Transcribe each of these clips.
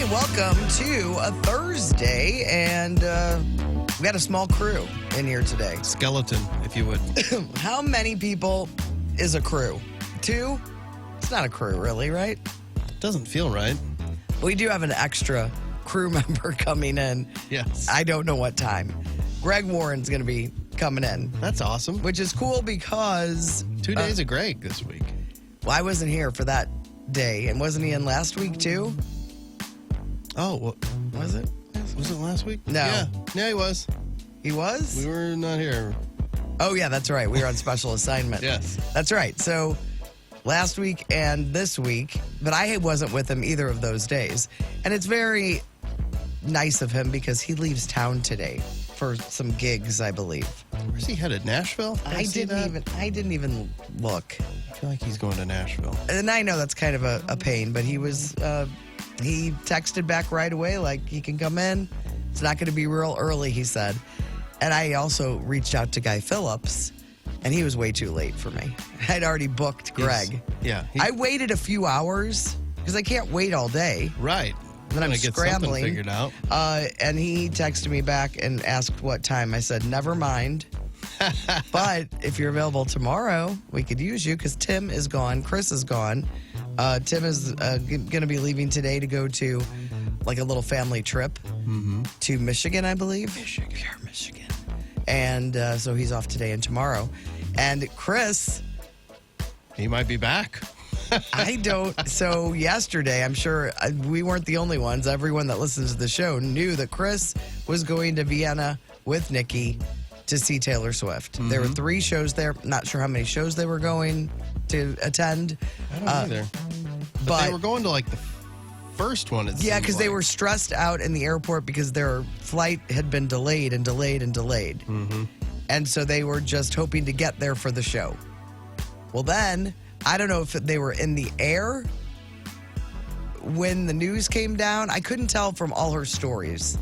Hey, welcome to a Thursday, and we got a small crew in here today. Skeleton, if you would. How many people is a crew? 2? It's not a crew, really, right? Doesn't feel right. We do have an extra crew member coming in. Yes. I don't know what time. Greg Warren's going to be coming in. That's awesome. Which is cool because... 2 days of Greg this week. Well, I wasn't here for that day. And wasn't he in last week, too? Oh, well, Was it? was it last week? No. Yeah, he was. He was? We were not here. Oh, yeah, that's right. We were on special assignment. Yes. That's right. So last week and this week, but I wasn't with him either of those days. And it's very nice of him because he leaves town today for some gigs, I believe. Where's he headed? Nashville? I didn't even look. I feel like he's going to Nashville. And I know that's kind of a pain, but he was he texted back right away like he can come in. It's not going to be real early, he said. And I also reached out to Guy Phillips, and he was way too late for me. I'd already booked Greg. I waited a few hours because I can't wait all day. Right. Then I'm get scrambling. figured out. And he texted me back and asked what time. I said, never mind. But if you're available tomorrow, we could use you because Tim is gone. Chris is gone. Tim is going to be leaving today to go to like a little family trip to Michigan, I believe. Pure Michigan. And so he's off today and tomorrow. And Chris. He might be back. I don't. So yesterday, I'm sure we weren't the only ones. Everyone that listens to the show knew that Chris was going to Vienna with Nikki to see Taylor Swift. There were 3 shows there. Not sure how many shows they were going to attend. I don't either. But they were going to like the first one. Yeah, because they were stressed out in the airport because their flight had been delayed and delayed and delayed. And so they were just hoping to get there for the show. Well, then, I don't know if they were in the air when the news came down. I couldn't tell from all her stories.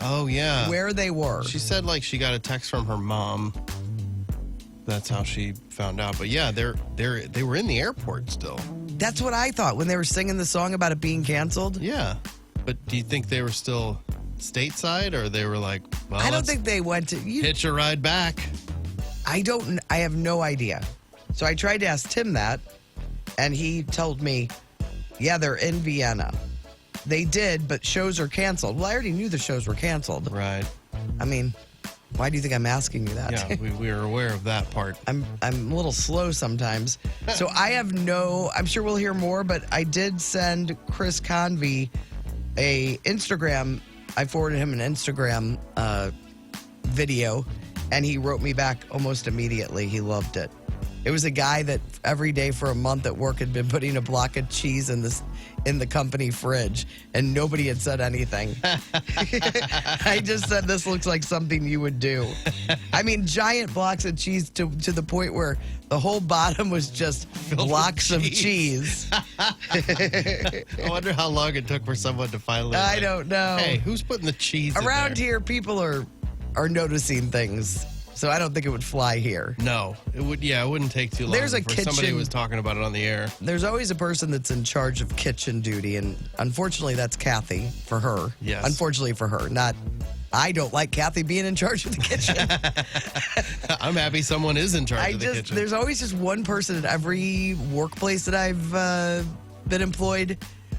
Oh, yeah. Where they were. She said like she got a text from her mom. That's how she found out. But yeah, they were in the airport still. That's what I thought when they were singing the song about it being canceled. Yeah. But do you think they were still stateside or they were like, well, I don't think they went to hitch a ride back? I have no idea. So I tried to ask Tim that, and he told me, yeah, they're in Vienna. They did, but shows are canceled. Well, I already knew the shows were canceled. Right. I mean, why do you think I'm asking you that? Yeah, we are aware of that part. I'm a little slow sometimes. So I have I'm sure we'll hear more, but I did send Chris Convey a Instagram. I forwarded him an Instagram video, and he wrote me back almost immediately. He loved it. It was a guy that every day for a month at work had been putting a block of cheese in the company fridge, and nobody had said anything. I just said, this looks like something you would do. I mean, giant blocks of cheese to the point where the whole bottom was just blocks of cheese. I wonder how long it took for someone to finally... I don't know. Hey, who's putting the cheese Around in there? here, people are noticing things. So I don't think it would fly here. No, it would. Yeah, it wouldn't take too long. There's a before somebody kitchen- was talking about it on the air. There's always a person that's in charge of kitchen duty, and unfortunately, that's Kathy for her. Yes. Unfortunately for her, not. I don't like Kathy being in charge of the kitchen. I'm happy someone is in charge of the kitchen. There's always just one person at every workplace that I've been employed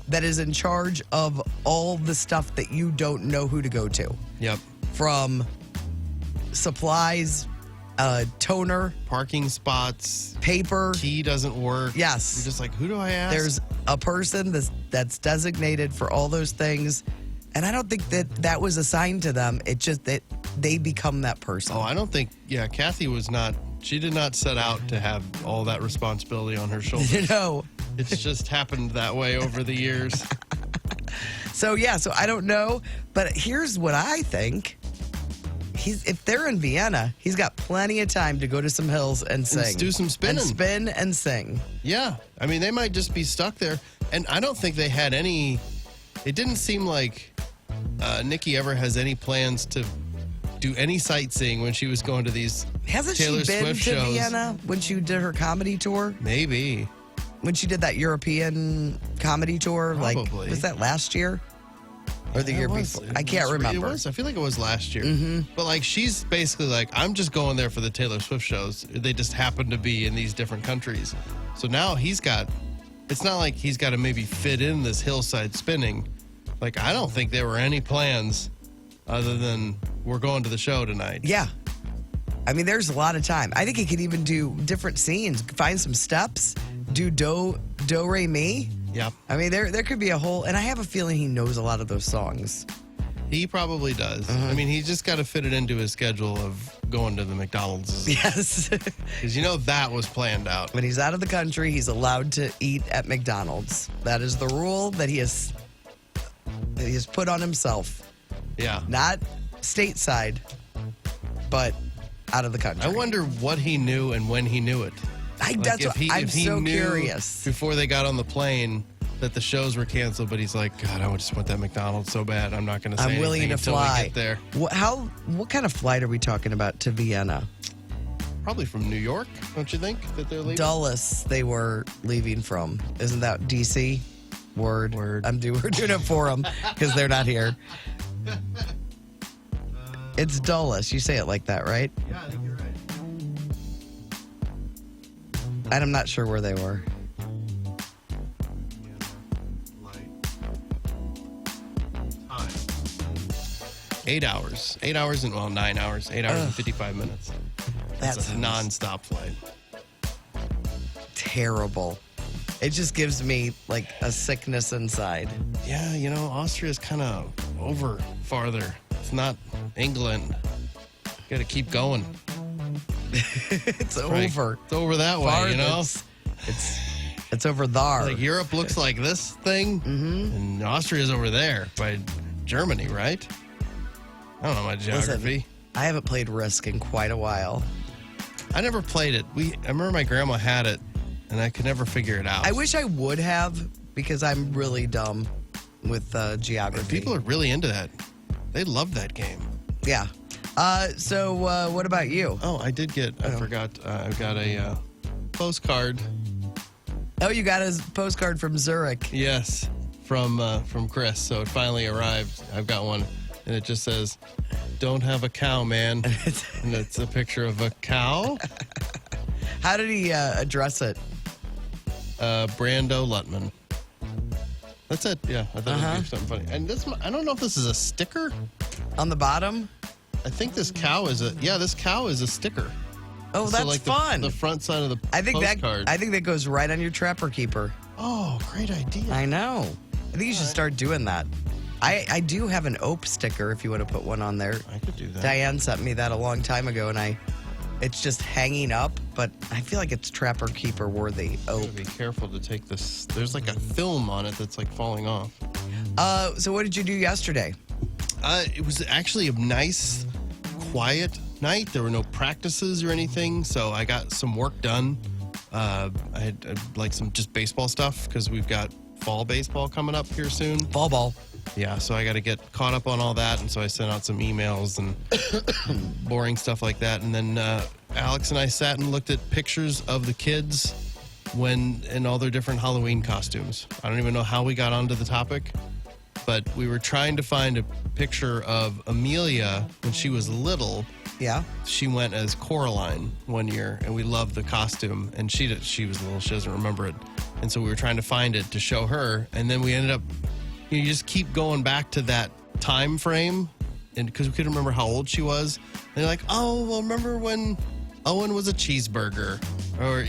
that is in charge of all the stuff that you don't know who to go to. Yep. From supplies, toner, Parking spots, paper. key doesn't work. Yes. You're just like, who do I ask? There's a person that's designated for all those things. And I don't think that was assigned to them. It's just that they become that person. Oh, I don't think, Kathy she did not set out to have all that responsibility on her shoulders. You know. It's just happened that way over the years. So I don't know. But here's what I think. If they're in Vienna, he's got plenty of time to go to some hills and sing. And do some spinning. And spin and sing. Yeah. I mean, they might just be stuck there. And I don't think they had any... It didn't seem like Nikki ever has any plans to do any sightseeing when she was going to these Hasn't Taylor she been Swift to shows. Vienna when she did her comedy tour? Maybe. When she did that European comedy tour? Probably. Like, was that last year? or the year before. I can't remember. It was. I feel like it was last year. But like, she's basically like, I'm just going there for the Taylor Swift shows. They just happen to be in these different countries. So now it's not like he's got to maybe fit in this hillside spinning. Like, I don't think there were any plans other than we're going to the show tonight. Yeah. I mean, there's a lot of time. I think he could even do different scenes, find some steps, do do, re, mi. Yeah. I mean, there could be a whole, and I have a feeling he knows a lot of those songs. He probably does. I mean, he's just got to fit it into his schedule of going to the McDonald's. Yes. Because that was planned out. When he's out of the country, he's allowed to eat at McDonald's. That is the rule that he has put on himself. Yeah. Not stateside, but out of the country. I wonder what he knew and when he knew it. I'm so curious. Before they got on the plane that the shows were canceled, but he's like, God, I just want that McDonald's so bad. I'm not going to say I'm willing anything to until fly. we get there. What kind of flight are we talking about to Vienna? Probably from New York, don't you think, that they're leaving? Dulles they were leaving from. Isn't that D.C.? Word. We're doing it for them because they're not here. It's Dulles. You say it like that, right? Yeah, I think you're right. And I'm not sure where they were. 8 hours. 8 hours and, 9 hours. 8 hours and 55 minutes. That's a non-stop flight. Terrible. It just gives me like a sickness inside. Yeah, Austria's kind of over farther. It's not England. Got to keep going. It's over. It's over that way, It's over there. Like Europe looks like this thing, and Austria's over there by Germany, right? I don't know my geography. Listen, I haven't played Risk in quite a while. I never played it. I remember my grandma had it, and I could never figure it out. I wish I would have because I'm really dumb with geography. People are really into that. They love that game. Yeah. So what about you? Oh, I did get. I forgot. I got a postcard. Oh, you got a postcard from Zurich. Yes, from Chris. So it finally arrived. I've got one, and it just says, "Don't have a cow, man." And it's a picture of a cow. How did he address it? Brando Lutman. That's it. Yeah, I thought it would be something funny. And this, I don't know if this is a sticker on the bottom. I think this cow is this cow is a sticker. Oh, so that's like fun. The front side of the postcard. I think that goes right on your Trapper Keeper. Oh, great idea. I know. I think you should start doing that. I do have an Ope sticker if you want to put one on there. I could do that. Diane sent me that a long time ago, and it's just hanging up, but I feel like it's Trapper Keeper worthy. Ope. Be careful to take this. There's like a film on it that's like falling off. So what did you do yesterday? It was actually a nice, quiet night. There were no practices or anything, so I got some work done. I had like some just baseball stuff because we've got fall baseball coming up here soon. Fall ball. Yeah, so I got to get caught up on all that, and so I sent out some emails and boring stuff like that. And then Alex and I sat and looked at pictures of the kids in all their different Halloween costumes. I don't even know how we got onto the topic, but we were trying to find a picture of Amelia when she was little. Yeah. She went as Coraline one year, and we loved the costume. And she was little. She doesn't remember it. And so we were trying to find it to show her. And then we ended up, you just keep going back to that time frame, and because we couldn't remember how old she was. And they're like, oh, well, remember when Owen was a cheeseburger? Or,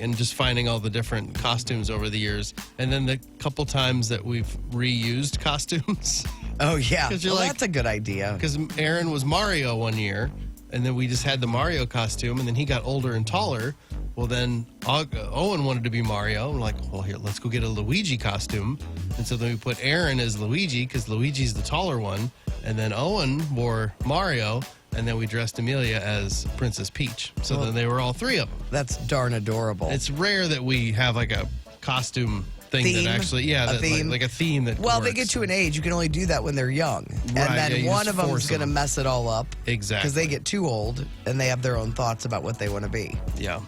and just finding all the different costumes over the years. And then the couple times that we've reused costumes. Oh, yeah. Well, that's a good idea. Because Aaron was Mario one year, and then we just had the Mario costume, and then he got older and taller. Well, then Owen wanted to be Mario. I'm like, well, here, let's go get a Luigi costume. And so then we put Aaron as Luigi because Luigi's the taller one. And then Owen wore Mario. And then we dressed Amelia as Princess Peach. So then they were all three of them. That's darn adorable. It's rare that we have like a costume thing theme? That actually, theme? Like a theme that Well, works. They get to an age, you can only do that when they're young. Right, and then one of them is going to them. mess it all up. Exactly. Because they get too old and they have their own thoughts about what they want to be. Yeah.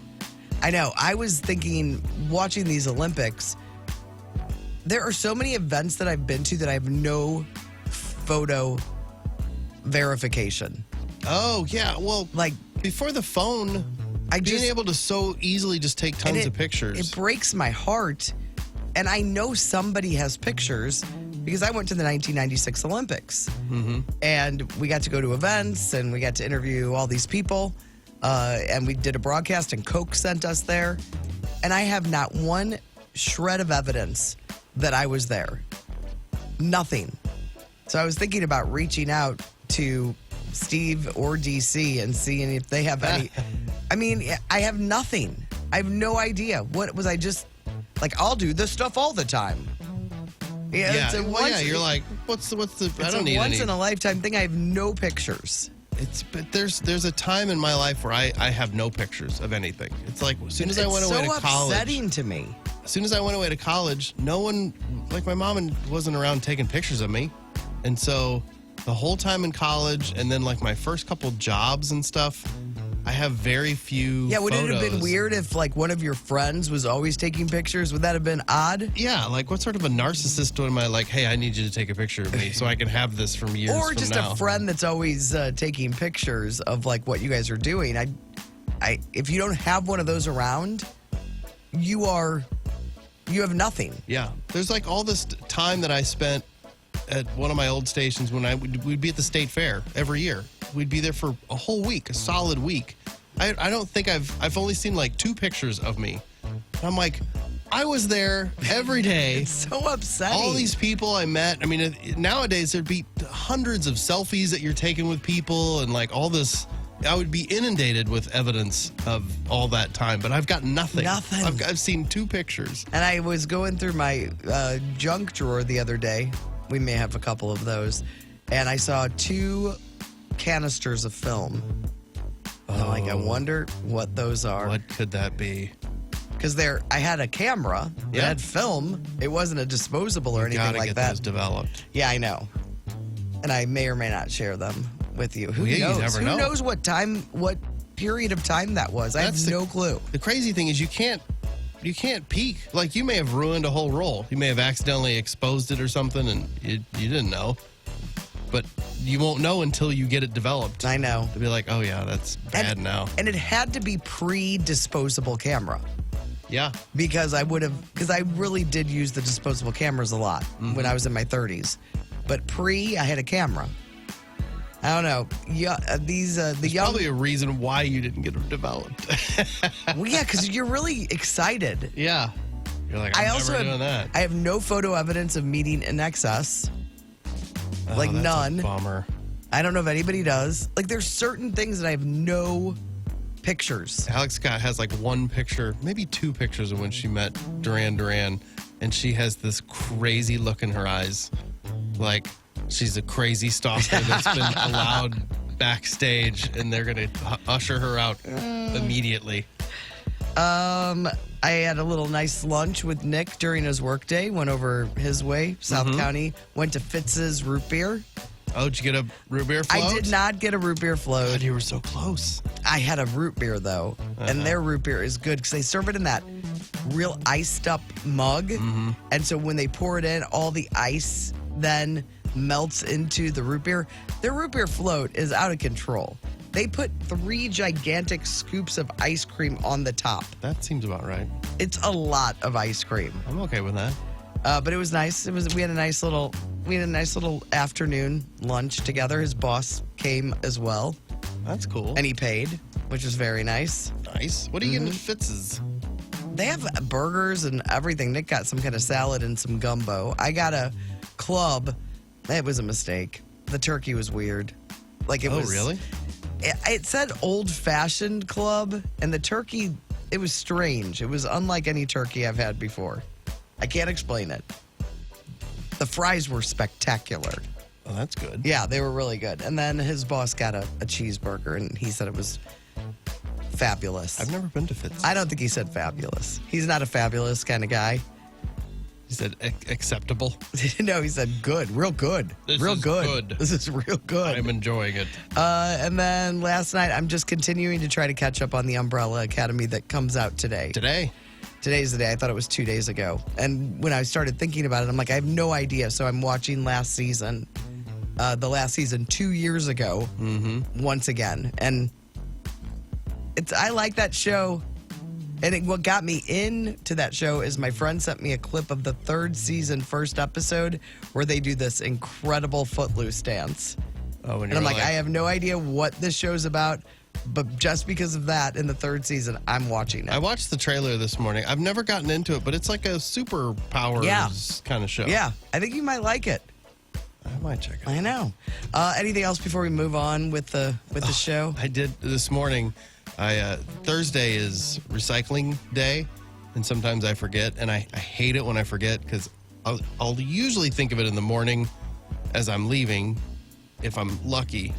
I know. I was thinking, watching these Olympics, there are so many events that I've been to that I have no photo verification. Oh, yeah. Well, Like, before the phone, being able to so easily just take tons of pictures. It breaks my heart. And I know somebody has pictures because I went to the 1996 Olympics. Mm-hmm. And we got to go to events and we got to interview all these people. And we did a broadcast and Coke sent us there. And I have not one shred of evidence that I was there. Nothing. So I was thinking about reaching out to Steve or DC and seeing if they have any. I mean, I have nothing. I have no idea. What was I just like? I'll do this stuff all the time. Yeah, you're like, what's the? I don't need once any. in a lifetime thing. I have no pictures. But there's a time in my life where I have no pictures of anything. It's like as soon as I went away to college. It's so upsetting to me. As soon as I went away to college, no one, like my mom wasn't around taking pictures of me. And so the whole time in college and then like my first couple jobs and stuff, I have very few would photos. It have been weird if like one of your friends was always taking pictures? Would that have been odd? Yeah, like what sort of a narcissist am I like, hey, I need you to take a picture of me so I can have this from years Or from just now. a friend that's always taking pictures of like what you guys are doing. If you don't have one of those around, you have nothing. Yeah, there's like all this time that I spent at one of my old stations when we'd be at the state fair every year. We'd be there for a whole week, a solid week. I don't think I've only seen like 2 pictures of me. And I'm like, I was there every day. It's so upsetting. All these people I met. I mean, nowadays there'd be hundreds of selfies that you're taking with people and like all this. I would be inundated with evidence of all that time, but I've got nothing. Nothing. I've seen 2 pictures. And I was going through my junk drawer the other day. We may have a couple of those. And I saw 2 canisters of film. And I'm like, I wonder what those are. What could that be? Because I had a camera. It Yeah. had film. It wasn't a disposable or anything Gotta like get that. those developed. Yeah, I know. And I may or may not share them with you. Who Well, yeah, knows? you never Who know. knows what period of time that was? I have no clue. The crazy thing is you can't peek. Like you may have ruined a whole roll. You may have accidentally exposed it or something and you didn't know. But you won't know until you get it developed. I know. To be like, oh yeah, that's bad now. And it had to be pre-disposable camera. Yeah. Because I really did use the disposable cameras a lot when I was in my 30s. But I had a camera. I don't know. Yeah, There's young. probably a reason why you didn't get it developed. Well, yeah, because you're really excited. Yeah. You're like, I'm never doing that. I have no photo evidence of meeting in excess. Like that's none. A bummer. I don't know if anybody does. Like there's certain things that I have no pictures. Alex Scott has like 1 picture, maybe 2 pictures of when she met Duran Duran, and she has this crazy look in her eyes, like she's a crazy stalker that's been allowed backstage, and they're gonna usher her out immediately. I had a little nice lunch with Nick during his workday. Went over his way, South County. Went to Fitz'S root beer. Oh, did you get a root beer float? I did not get a root beer float. God, you were so close. I had a root beer though, and their root beer is good because they serve it in that real iced up mug, and so when they pour it in, all the ice then melts into the root beer. Their root beer float is out of control. They put 3 gigantic scoops of ice cream on the top. That seems about right. It's a lot of ice cream, I'm okay with that. but it was nice. We had a nice little afternoon lunch together. His boss came as well, That's cool. and he paid, which was very nice. Nice. What are you getting at Fitz'S? They have burgers and everything. Nick got some kind of salad and some gumbo. I got a club. It was a mistake. The turkey was weird. Like it was. Oh, really? It said old-fashioned club, and the turkey, it was strange. It was unlike any turkey I've had before. I can't explain it. The fries were spectacular. Oh, that's good. Yeah, they were really good. And then his boss got a cheeseburger, and he said it was fabulous. I've never been to Fitz'S. I don't think he said fabulous. He's not a fabulous kind of guy. He said acceptable. No, he said good, real good. This real is good. good. This is real good. I'm enjoying it. And then last night, I'm just continuing to try to catch up on the Umbrella Academy that comes out today. Today? Today's the day. I thought it was 2 days ago. And when I started thinking about it, I'm like, I have no idea. So I'm watching last season the last season 2 years ago, once again. And I like that show. And what got me into that show is my friend sent me a clip of the third season, first episode, where they do this incredible Footloose dance. Oh, and I'm like, I have no idea what this show's about, but just because of that, in the third season, I'm watching it. I watched the trailer this morning. I've never gotten into it, but it's like a superpowers kind of show. Yeah, I think you might like it. I might check it out. I know. Anything else before we move on with the show? I did this morning. Thursday is recycling day, and sometimes I forget, and I hate it when I forget because I'll usually think of it in the morning as I'm leaving, if I'm lucky.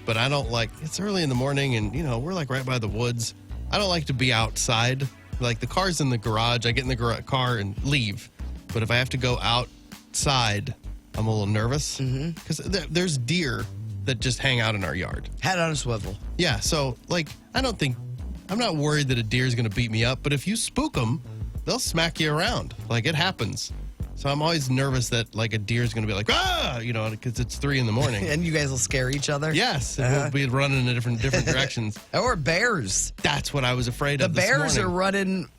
But I don't like, it's early in the morning, and we're like right by the woods. I don't like to be outside. Like the car's in the garage, I get in the car and leave. But if I have to go outside, I'm a little nervous because there's deer that just hang out in our yard. Head on a swivel. Yeah, so I'm not worried that a deer is going to beat me up, but if you spook them, they'll smack you around. Like, it happens. So I'm always nervous that a deer is going to be like, because it's 3 a.m. And you guys will scare each other? Yes, and we'll be running in different directions. Or bears. That's what I was afraid of The this bears morning. are running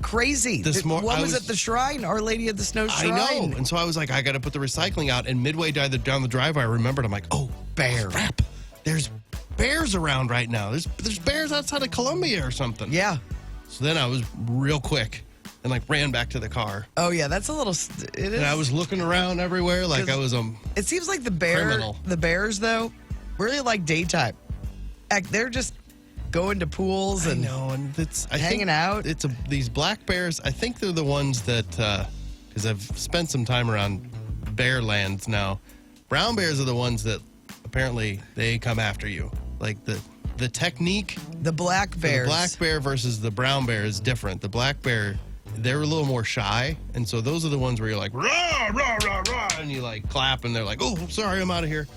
crazy. One was at the shrine, Our Lady of the Snow Shrine. I know, and so I was like, I got to put the recycling out, and midway down the driveway, I remembered, I'm like, oh, bear. Crap, there's bears around right now. There's bears outside of Columbia or something. Yeah. So then I was real quick and ran back to the car. Oh yeah, that's a little. It is. And I was looking around everywhere like I was It seems like the criminal. The bears though really like daytime. They're just going to pools and hanging out. It's these black bears. I think they're the ones that because I've spent some time around bear lands now. Brown bears are the ones that apparently they come after you. Like the technique. The black bears. The black bear versus the brown bear is different. The black bear, they're a little more shy, and so those are the ones where you're like, rah, rah, rah, rah, and you clap, and they're like, oh, sorry, I'm out of here.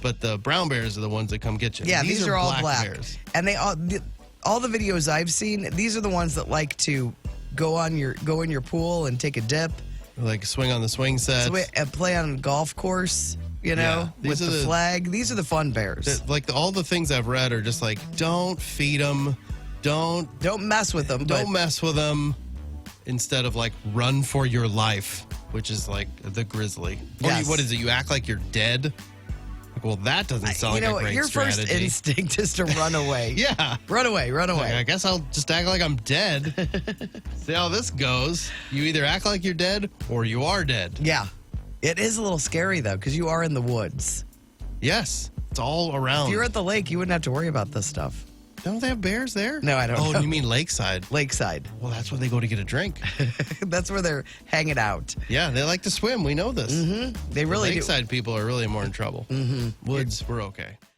But the brown bears are the ones that come get you. Yeah, these are all black. Bears. And they all the videos I've seen, these are the ones that like to go in your pool and take a dip. Like swing on the swing set. Play on a golf course, with the flag. These are the fun bears. All the things I've read are just don't feed them. Don't mess with them. Don't mess with them. Instead of run for your life, which is the grizzly. Yes. What is it? You act like you're dead? Well, that doesn't sound like a great your strategy. First instinct is to run away. Yeah. Run away. I guess I'll just act like I'm dead. See how this goes. You either act like you're dead or you are dead. Yeah. It is a little scary, though, because you are in the woods. Yes. It's all around. If you're at the lake, you wouldn't have to worry about this stuff. Don't they have bears there? No, I don't know. Oh, you mean lakeside? Lakeside. Well, that's where they go to get a drink. That's where they're hanging out. Yeah, they like to swim. We know this. Mm-hmm. They really do. Lakeside people are really more in trouble. Mm-hmm. Woods, we're okay.